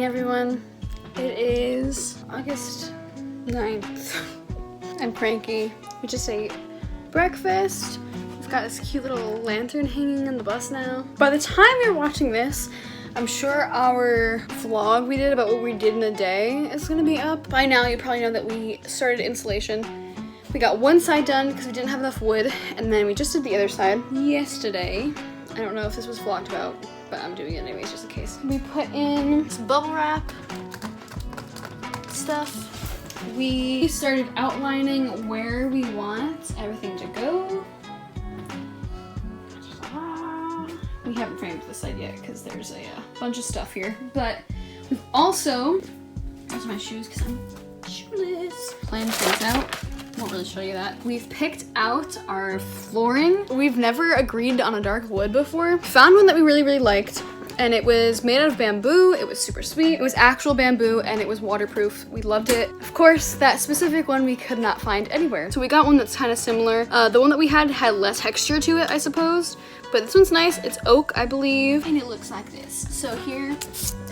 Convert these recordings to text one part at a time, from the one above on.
morning, everyone. It is August 9th. I'm cranky. We just ate breakfast. We've got this cute little lantern hanging in the bus now. By the time you're watching this, I'm sure our vlog we did about what we did in a day is gonna be up. By now, you probably know that we started installation. We got one side done because we didn't have enough wood, and then we just did the other side yesterday. I don't know if this was vlogged about, but I'm doing it anyways just in case. We put in some bubble wrap stuff. We started outlining where we want everything to go. We haven't framed this side yet because there's a bunch of stuff here. But we've also, there's my shoes because I'm shoeless. Planned things out. Won't really show you that. We've picked out our flooring. We've never agreed on a dark wood before. Found one that we really liked, and it was made out of bamboo. It was super sweet. It was actual bamboo and it was waterproof. We loved it. Of course, that specific one we could not find anywhere. So we got one that's kind of similar. The one that we had less texture to it, I suppose. But this one's nice. It's oak, I believe. And it looks like this. So here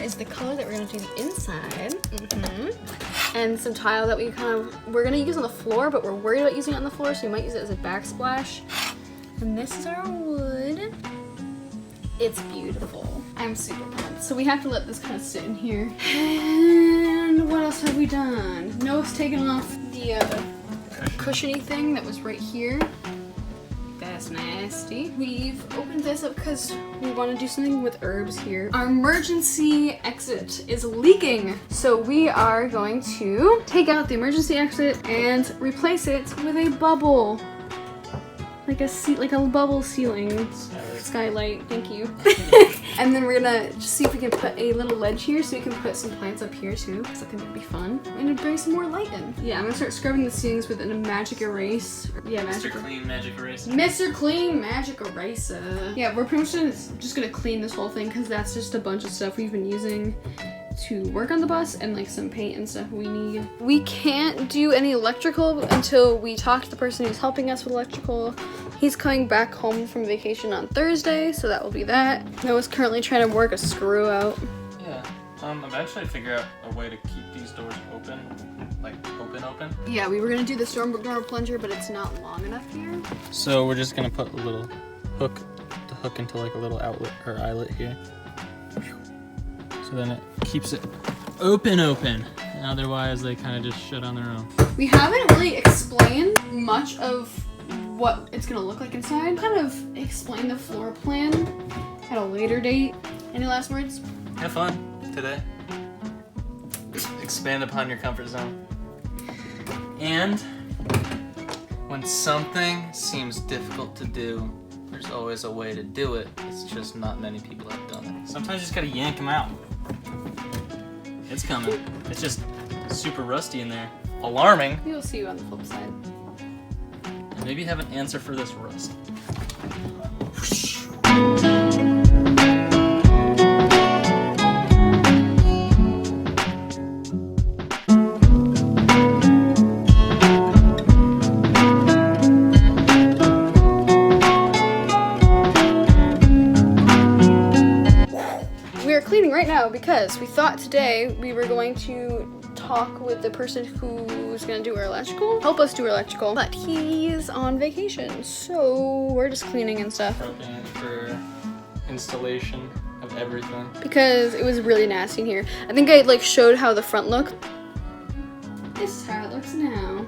is the color that we're gonna do the inside. And some tile that we're gonna use on the floor, but we're worried about using it on the floor, so we might use it as a backsplash. And this is our wood. It's beautiful. I'm super pumped. So we have to let this kind of sit in here. And what else have we done? Noah's taken off the cushiony thing that was right here. That's nasty. We've opened this up because we want to do something with herbs here. Our emergency exit is leaking. So we are going to take out the emergency exit and replace it with a bubble. Like a bubble ceiling skylight, thank you. And then we're gonna just see if we can put a little ledge here so we can put some plants up here too, because that could be fun. And it'd bring some more light in. Yeah, I'm gonna start scrubbing the ceilings with a magic erase. Yeah, Mr. Clean Magic Eraser. Mr. Clean Magic Eraser. Yeah, we're pretty much just gonna clean this whole thing because that's just a bunch of stuff we've been using to work on the bus and like some paint and stuff we need. We can't do any electrical until we talk to the person who's helping us with electrical. He's coming back home from vacation on Thursday, so that will be that. Noah's currently trying to work a screw out. Yeah. Eventually figure out a way to keep these doors open. Like open. Yeah, we were gonna do the storm door plunger, but it's not long enough here. So we're just gonna put a little hook to hook into like a little outlet or eyelet here. So then it keeps it open. And otherwise they kind of just shut on their own. We haven't really explained much of what it's gonna look like inside. Kind of explain the floor plan at a later date. Any last words? Have fun today. Expand upon your comfort zone. And when something seems difficult to do, there's always a way to do it. It's just not many people have done it. Sometimes you just gotta yank them out. It's coming. It's just super rusty in there. Alarming. We will see you on the flip side. And maybe have an answer for this rust. We are cleaning right now because we thought today we were going to talk with the person who's gonna do our electrical, help us do our electrical, but he's on vacation, so we're just cleaning and stuff. Prepping for installation of everything. Because it was really nasty in here. I think I showed how the front looked. This is how it looks now.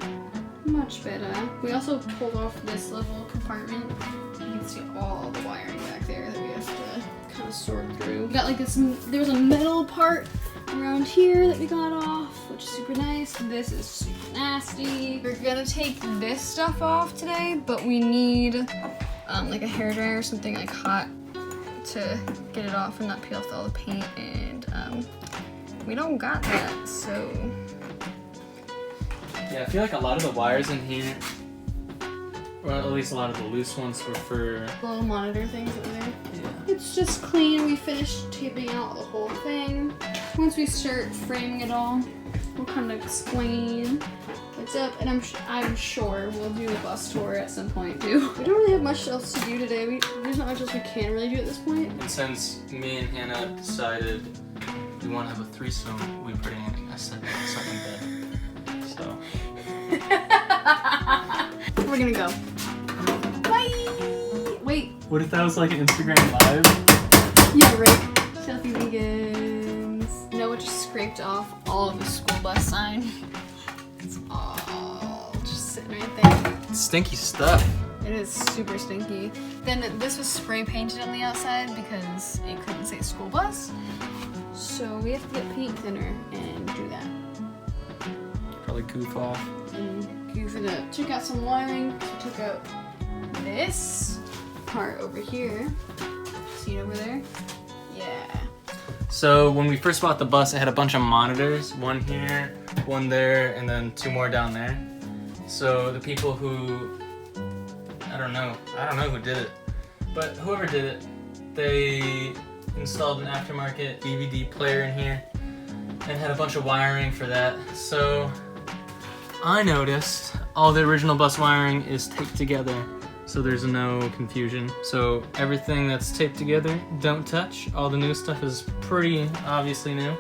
Much better. We also pulled off this little compartment. You can see all the wiring back there that we have to kind of sort through. We got there was a metal part around here that we got off, which is super nice. This is super nasty. We're gonna take this stuff off today, but we need like a hairdryer or something like hot to get it off and not peel off all the paint, and we don't got that, so. Yeah, I feel like a lot of the wires in here, or at least a lot of the loose ones, were for little monitor things over there. Yeah. It's just clean. We finished taping out the whole thing. Once we start framing it all, we'll kind of explain what's up, and I'm sure we'll do a bus tour at some point too. We don't really have much else to do today. There's not much else we can really do at this point. And since me and Hannah decided we want to have a threesome, we bring in a second bed. So. We're gonna go. Bye! Wait. What if that was like an Instagram live? Yeah, right. Filthy vegans. Noah just scraped off all of the school bus sign. It's all just sitting right there. Stinky stuff. It is super stinky. Then this was spray painted on the outside because it couldn't say school bus. So we have to get paint thinner and do that. Probably goof off. And goof it up. Took out some wiring. So took out this part over here. See it over there? Yeah. So when we first bought the bus, it had a bunch of monitors. One here, one there, and then 2 more down there. So the people who, I don't know who did it, but whoever did it, they installed an aftermarket DVD player in here and had a bunch of wiring for that. So I noticed all the original bus wiring is taped together, so there's no confusion. So everything that's taped together, don't touch. All the new stuff is pretty obviously new.